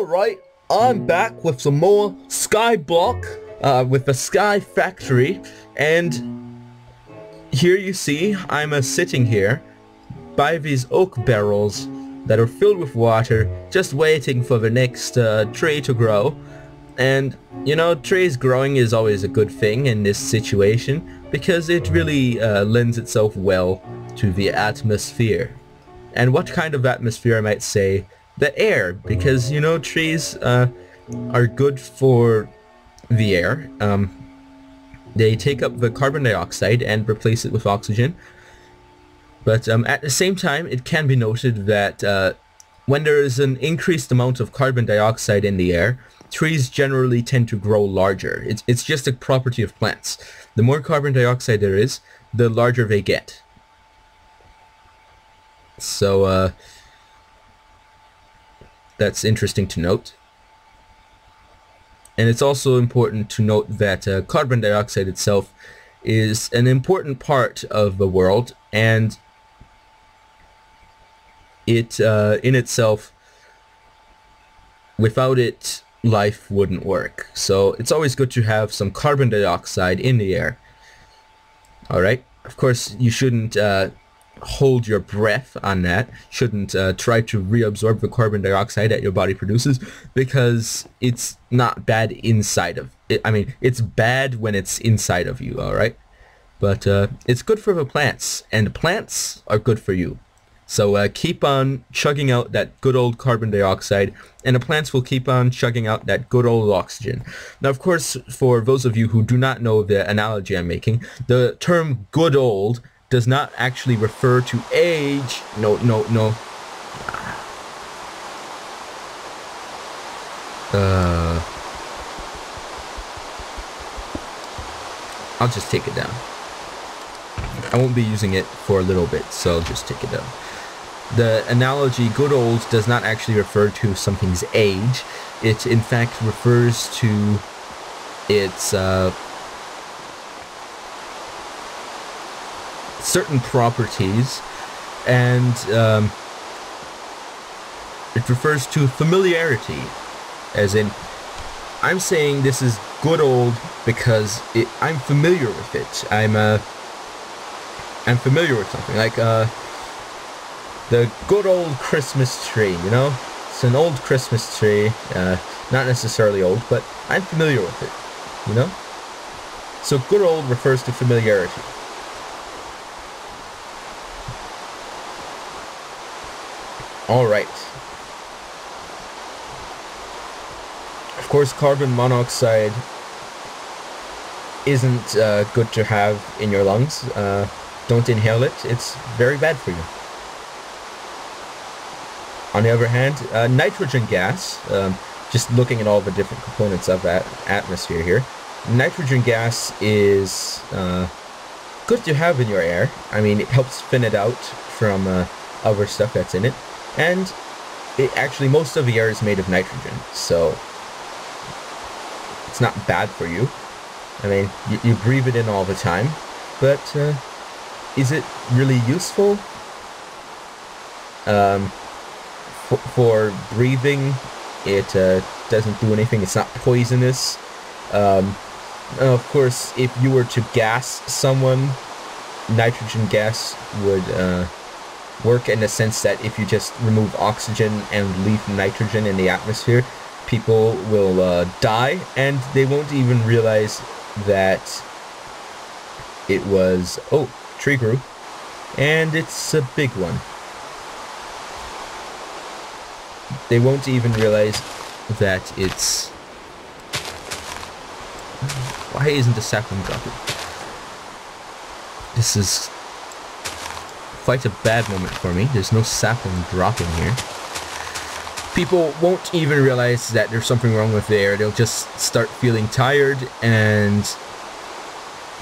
Alright, I'm back with some more Skyblock, with the Sky Factory, and here you see I'm sitting here by these oak barrels that are filled with water, just waiting for the next tree to grow. And, you know, trees growing is always a good thing in this situation, because it really lends itself well to the atmosphere. And what kind of atmosphere, I might say? The air, because, you know, trees are good for the air. They take up the carbon dioxide and replace it with oxygen. But at the same time, it can be noted that when there is an increased amount of carbon dioxide in the air, trees generally tend to grow larger. It's just a property of plants. The more carbon dioxide there is, the larger they get. So, that's interesting to note. And it's also important to note that carbon dioxide itself is an important part of the world, and it in itself, without it, life wouldn't work. So it's always good to have some carbon dioxide in the air. Alright, of course you shouldn't hold your breath on that, shouldn't try to reabsorb the carbon dioxide that your body produces, because it's not bad inside of it. I mean, it's bad when it's inside of you, alright? But it's good for the plants, and the plants are good for you. So keep on chugging out that good old carbon dioxide, and the plants will keep on chugging out that good old oxygen. Now, of course, for those of you who do not know the analogy I'm making, the term good old does not actually refer to age. No. I'll just take it down. I won't be using it for a little bit, so I'll just take it down. The analogy good old does not actually refer to something's age. It in fact refers to its certain properties, and it refers to familiarity, as in, I'm saying this is good old because I'm familiar with it. I'm familiar with something, like the good old Christmas tree, you know? It's an old Christmas tree, not necessarily old, but I'm familiar with it, you know? So good old refers to familiarity. Alright. Of course, carbon monoxide isn't good to have in your lungs. Don't inhale it. It's very bad for you. On the other hand, nitrogen gas, just looking at all the different components of that atmosphere here, nitrogen gas is good to have in your air. I mean, it helps thin it out from other stuff that's in it. And actually, most of the air is made of nitrogen, so it's not bad for you. I mean, you breathe it in all the time, but is it really useful? For breathing, it doesn't do anything. It's not poisonous. Of course, if you were to gas someone, nitrogen gas would work in the sense that if you just remove oxygen and leave nitrogen in the atmosphere, people will die, and they won't even realize that it was... Oh, tree grew. And it's a big one. They won't even realize that it's... Why isn't the sapling dropping? This is quite a bad moment for me. There's no sapling dropping here. People won't even realize that there's something wrong with the air. They'll just start feeling tired, and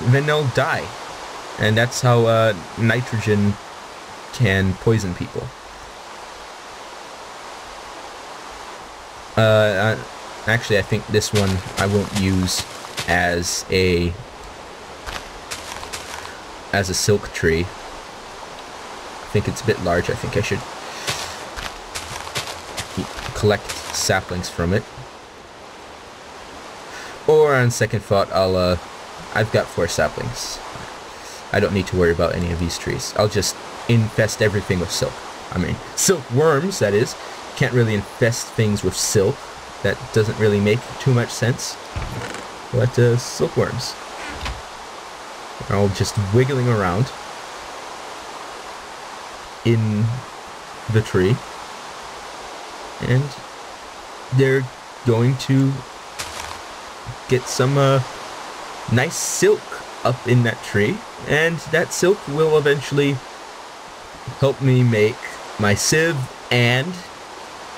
then they'll die. And that's how nitrogen can poison people. Actually, I think this one I won't use as a silk tree. I think it's a bit large. I think I should collect saplings from it. Or on second thought, I've got 4 saplings. I don't need to worry about any of these trees. I'll just infest everything with silk. I mean, silkworms, that is. Can't really infest things with silk. That doesn't really make too much sense. But silkworms are all just wiggling around in the tree. And they're going to get some nice silk up in that tree, and that silk will eventually help me make my sieve and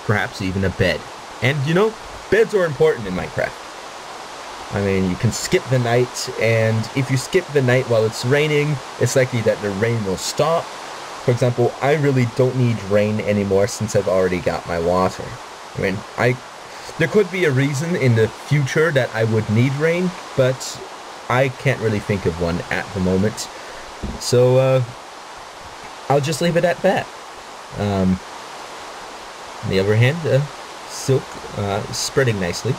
perhaps even a bed. And you know, beds are important in Minecraft. I mean, you can skip the night, and if you skip the night while it's raining, it's likely that the rain will stop. For example, I really don't need rain anymore since I've already got my water. I mean, there could be a reason in the future that I would need rain, but I can't really think of one at the moment. So, I'll just leave it at that. On the other hand, silk spreading nicely.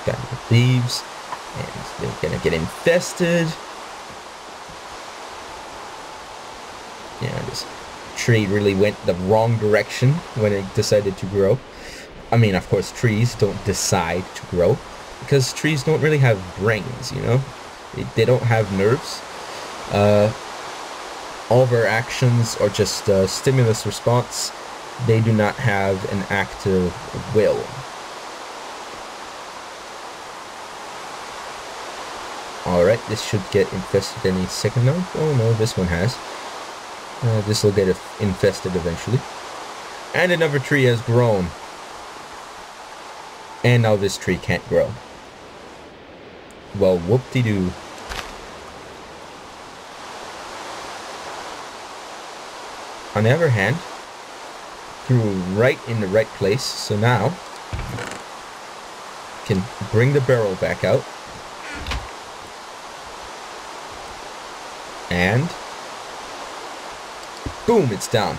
Got the leaves, and they're gonna get infested. Yeah, this tree really went the wrong direction when it decided to grow. I mean, of course, trees don't decide to grow, because trees don't really have brains, you know? They don't have nerves. All their actions are just stimulus response. They do not have an active will. Alright, this should get infested any second now. Oh no, this one has. This will get infested eventually. And another tree has grown. And now this tree can't grow. Well, whoop-de-doo. On the other hand, threw right in the right place, so now can bring the barrel back out. And boom, it's down.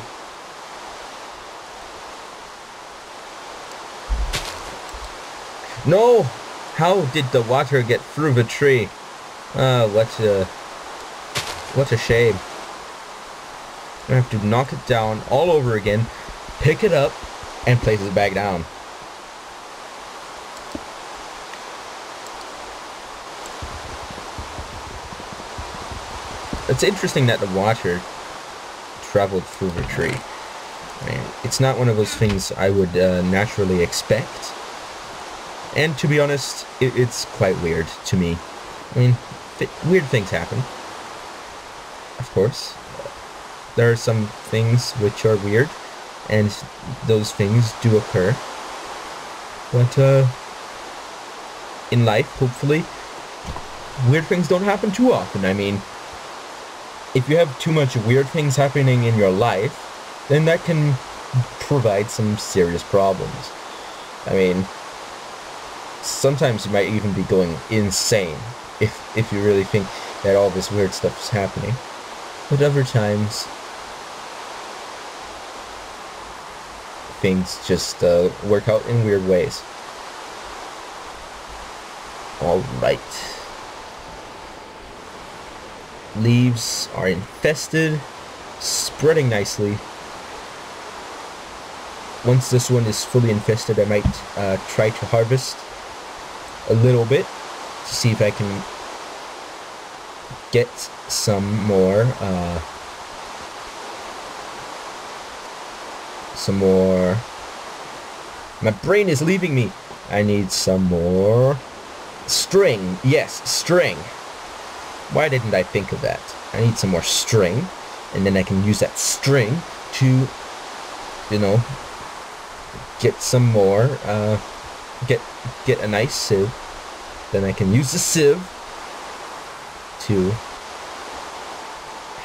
No! How did the water get through the tree? What a shame. I have to knock it down all over again, pick it up, and place it back down. It's interesting that the water traveled through the tree. I mean, it's not one of those things I would naturally expect. And to be honest, it's quite weird to me. I mean, weird things happen. Of course. There are some things which are weird, and those things do occur. But, in life, hopefully, weird things don't happen too often. I mean, if you have too much weird things happening in your life, then that can provide some serious problems. I mean, sometimes you might even be going insane if you really think that all this weird stuff is happening. But other times, things just work out in weird ways. Alright. Leaves are infested, spreading nicely. Once this one is fully infested, I might try to harvest a little bit to see if I can get some more my brain is leaving me. I need some more string. Yes, string. Why didn't I think of that? I need some more string, and then I can use that string to, you know, get some more, get a nice sieve. Then I can use the sieve to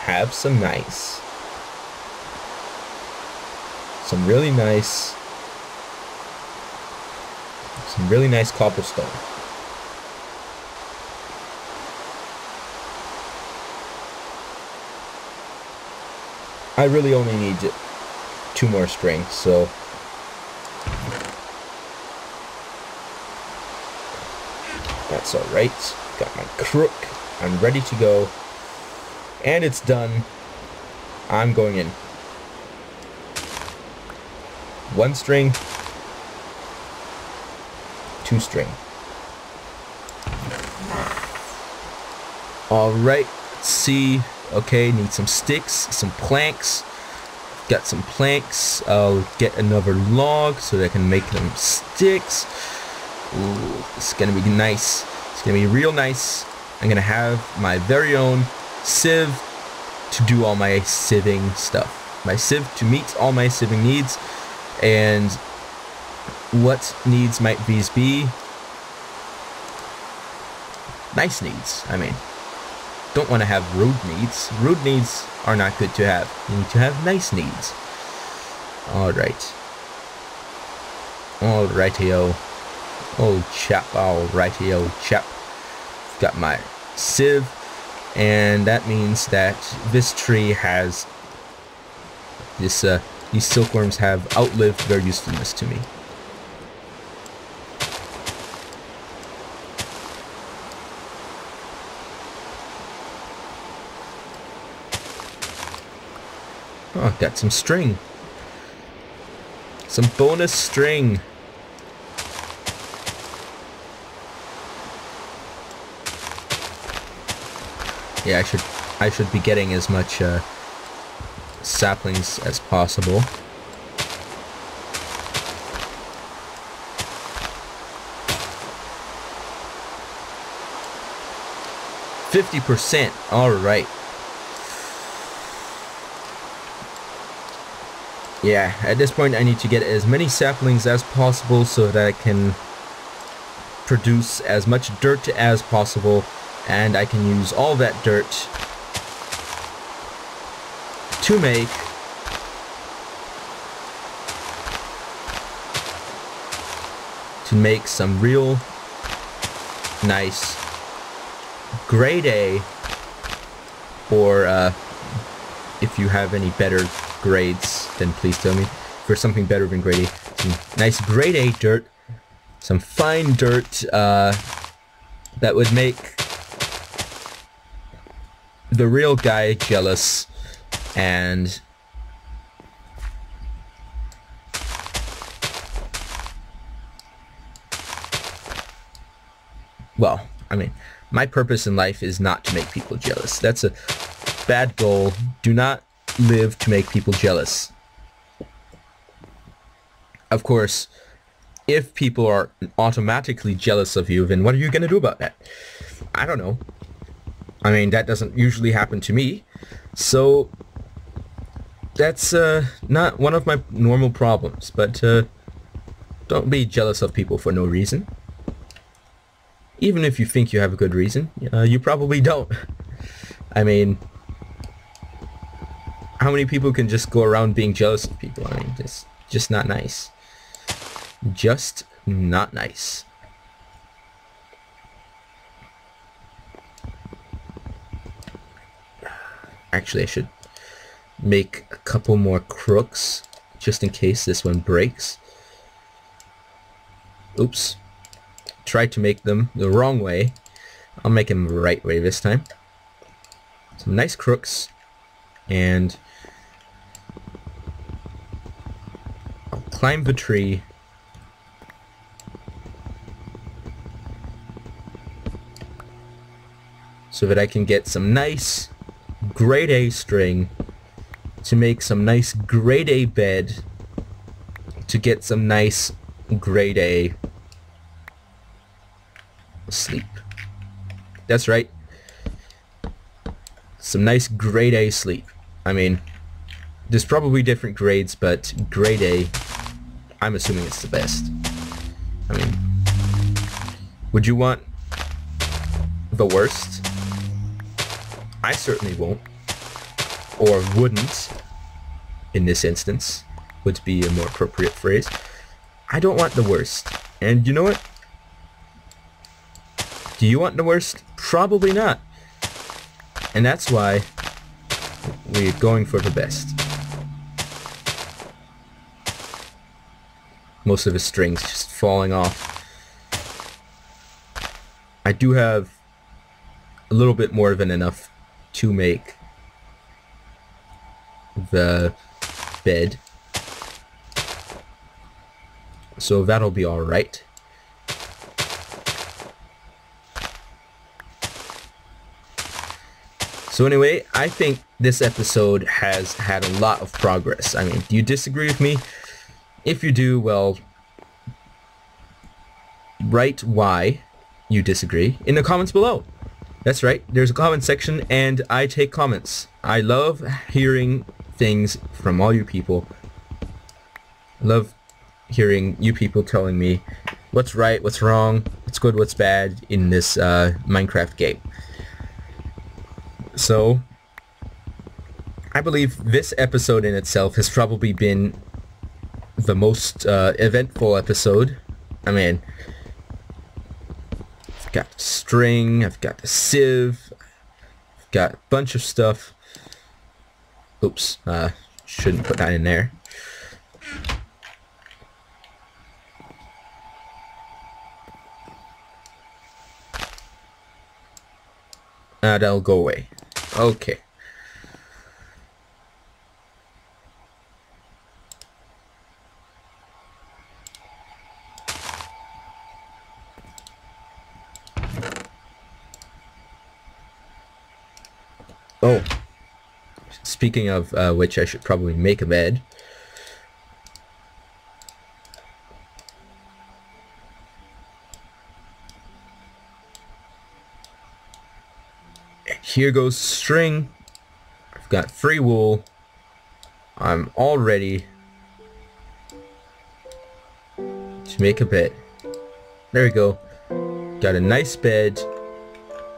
have some really nice cobblestone. I really only need 2 more string, so That's alright. Got my crook. I'm ready to go. And it's done. I'm going in. 1 string. 2 string. Alright, let's see. Okay, need some sticks, some planks. Got some planks. I'll get another log so that I can make them sticks. Ooh, it's gonna be nice. It's gonna be real nice. I'm gonna have my very own sieve to do all my sieving stuff. My sieve to meet all my sieving needs. And what needs might these be? Nice needs, I mean. Don't want to have rude needs. Rude needs are not good to have. You need to have nice needs. Alright. Alrighty-o. Oh chap, alrighty-o chap. Got my sieve. And that means that this tree has... these silkworms have outlived their usefulness to me. Oh, got some string. Some bonus string. Yeah, I should be getting as much saplings as possible. %. All right. Yeah, at this point I need to get as many saplings as possible so that I can produce as much dirt as possible, and I can use all that dirt to make some real nice grade A, or if you have any better grades, then please tell me, for something better than grade A. Some nice grade A dirt, some fine dirt that would make the real guy jealous. And well, I mean, my purpose in life is not to make people jealous. That's a bad goal. Do not live to make people jealous. Of course, if people are automatically jealous of you, then what are you going to do about that? I don't know. I mean, that doesn't usually happen to me. So that's not one of my normal problems. But don't be jealous of people for no reason. Even if you think you have a good reason, you probably don't. I mean, how many people can just go around being jealous of people? I mean, it's just not nice. Just not nice. Actually, I should make a couple more crooks just in case this one breaks. Oops. Tried to make them the wrong way. I'll make them the right way this time. Some nice crooks. And I'll climb the tree. So that I can get some nice grade A string to make some nice grade A bed to get some nice grade A sleep. That's right. Some nice grade A sleep. I mean, there's probably different grades, but grade A, I'm assuming it's the best. I mean, would you want the worst? I certainly won't. Or wouldn't, in this instance, would be a more appropriate phrase. I don't want the worst. And you know what? Do you want the worst? Probably not. And that's why we're going for the best. Most of the strings just falling off. I do have a little bit more than enough to make the bed. So that'll be alright. So anyway, I think this episode has had a lot of progress. I mean, do you disagree with me? If you do, well, write why you disagree in the comments below. That's right, there's a comment section and I take comments. I love hearing things from all you people. I love hearing you people telling me what's right, what's wrong, what's good, what's bad in this Minecraft game. So, I believe this episode in itself has probably been the most eventful episode. I mean, I've got the string, I've got the sieve, I've got a bunch of stuff. Oops, shouldn't put that in there. That'll go away. Okay. Oh. Speaking of which, I should probably make a bed. Here goes string. I've got free wool. I'm all ready to make a bed. There we go. Got a nice bed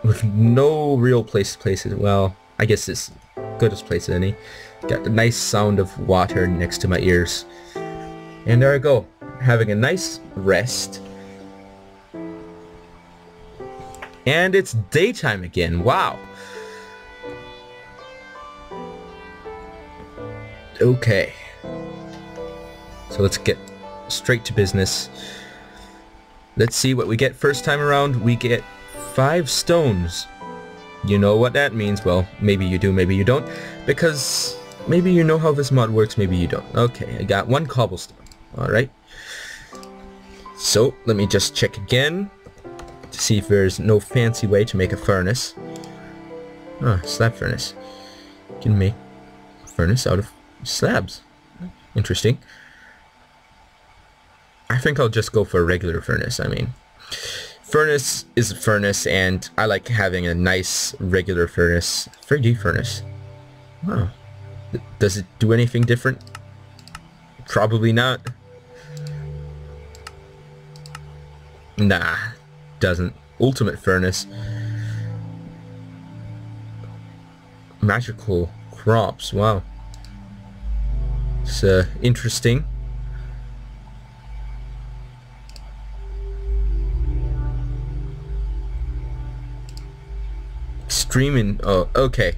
with no real place to place it. Well, I guess it's good as place any. Got the nice sound of water next to my ears. And there I go. Having a nice rest. And it's daytime again. Wow. Okay. So let's get straight to business. Let's see what we get first time around. We get 5 stones. You know what that means. Well, maybe you do, maybe you don't. Because maybe you know how this mod works, maybe you don't. Okay, I got 1 cobblestone. Alright. So, let me just check again to see if there's no fancy way to make a furnace. Ah, slab furnace. You can make a furnace out of slabs. Interesting. I think I'll just go for a regular furnace. I mean, furnace is a furnace, and I like having a nice regular furnace. 3D furnace. Wow. Does it do anything different? Probably not. Nah, doesn't. Ultimate furnace. Magical crops. Wow. It's interesting. Streaming. Oh, okay.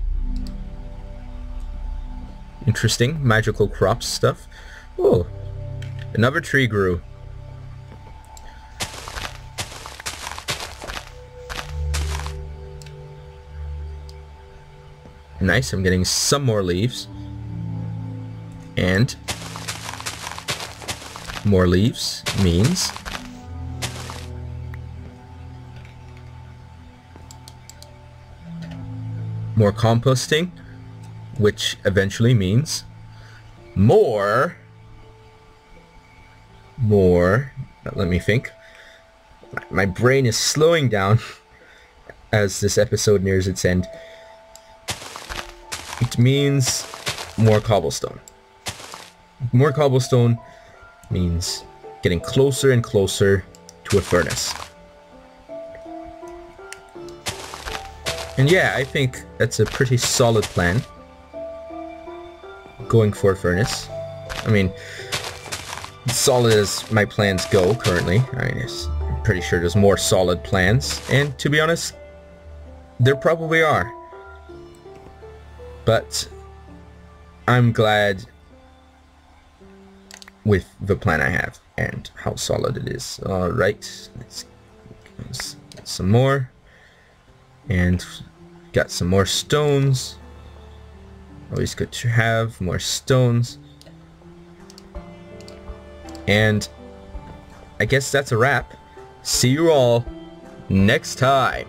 Interesting. Magical crops stuff. Oh, another tree grew. Nice, I'm getting some more leaves. And more leaves means more composting, which eventually means more. Let me think. My brain is slowing down as this episode nears its end. It means more cobblestone. More cobblestone means getting closer and closer to a furnace. And yeah, I think that's a pretty solid plan. Going for a furnace. I mean, solid as my plans go currently. I mean, I'm pretty sure there's more solid plans. And to be honest, there probably are. But I'm glad with the plan I have and how solid it is. Alright, let's some more, and got some more stones. Always good to have more stones. And I guess that's a wrap. See you all next time.